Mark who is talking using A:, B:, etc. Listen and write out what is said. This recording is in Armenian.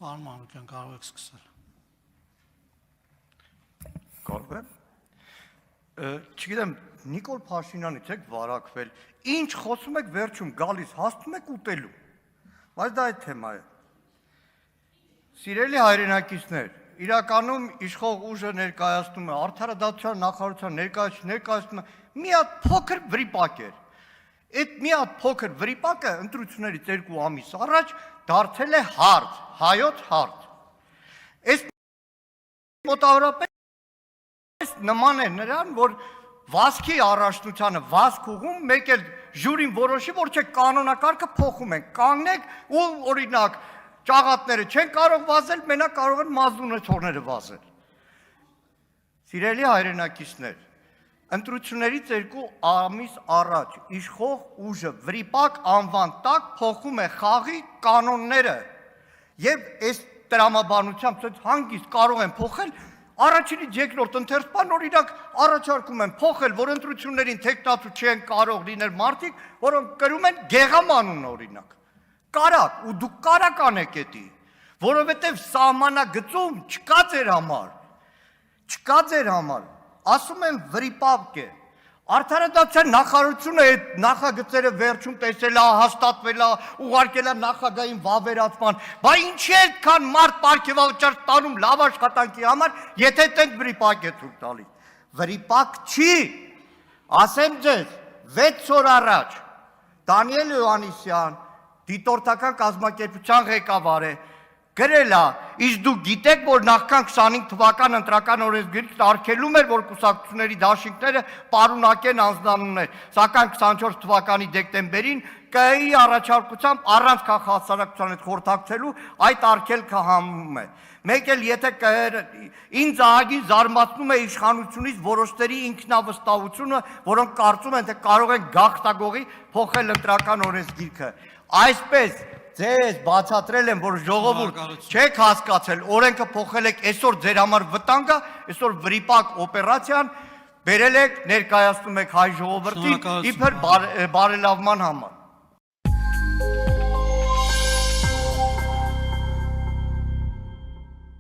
A: Պարոն Մանուկյան, կարող եք սկսել։
B: Կարող եմ։ Չգիտեմ, Նիկոլ Փաշինյանից եք վարակվել, ինչ խոսում եք վերջում գալիս, հասնում եք ուտելու, բայց դա այդ թեմա է։ Սիրելի հայրենակիցներ, իրականում իշխող ուժը ներկայացնում է, Արդարադատության նախարարության ներկայացնում է մի հատ փոքր վրիպակ էր։ Այդ մի հատ փոքր վրիպակը ընտրություններից 2 ամիս առաջ դարձել է հարց, հայոց հարց։ Այս մոտավորապես նման է նրան, որ վազքի առաջնությանը վազք ուղում, մեկ էլ ժյուրին որոշի, որ չէ կանոնակարգը փոխում են, կանգնեք ու օրինակ ճաղատները չեն կարող վազել, մենակ կարող են մազդունեցողները վազել։ Սիրելի հայրենակիցներ, ընտրություններից 2 ամիս առաջ իշխող ուժը վրիպակ անվան տակ փոխում է խաղի կանոնները եւ այս տրամաբանությամբ հանգիստ կարող են փոխել առաջինից երկրորդ ընթերցման օրինակ առաջարկում են փոխել, որ ընտրություններին թեկնածու չեն կարող լինել մարդիկ, որոնք կրում են գեղամանուն օրինակ։ Կարակ ու դուք կարակ անեք էդի, որովհետեւ սահմանագծում չկա ձեր համար, ասում են վրիպակ է։ Արդարադատության նախարարությունը այդ նախագծերը վերջում տեսել է, հաստատվել է, ուղարկել է նախագահային վավերացման, բա ինչի այդքան մարդ պարգևաճառ տանում լավ աշխատանքի համար, եթե տենց վրիպակ է թույլ տալիս։ Վրիպակ չի, ասեմ ձեզ, 6 օր առաջ Դանիել Հովհաննիսյան, դիտորդական կազմակերպության ղեկավար է, գրել է, իսկ դուք գիտեք, որ նախքան 25 թվական ընտրական օրենսգիրքը արգելում էր, որ կուսակցությունների դաշինքները պարունակեն անձնանուններ, սակայն 24 թվականի դեկտեմբերին ԿԸ-ի առաջարկությամբ առանց քաղաքահասարակության հետ խորհրդակցելու այդ արգելքը համում է։ Մեկ էլ եթե ԿԸ-ը ինձ ահագին զարմացնում է իշխանությունից որոշների ինքնավստահությունը, որոնք կարծում են, թե կարող են գաղթագողի փոխել ընտրական օրենսգիրքը։ Այսպես ձեզ բացատրել եմ, որ ժողովուրդ չեք հասկացել, օրենքը փոխել եք, այսօր ձեր համար վտանգ է, այսօր վրիպակ օպերացիան բերել եք, ներկայացնում եք հայ ժողովրդին իբր բարելավման համար։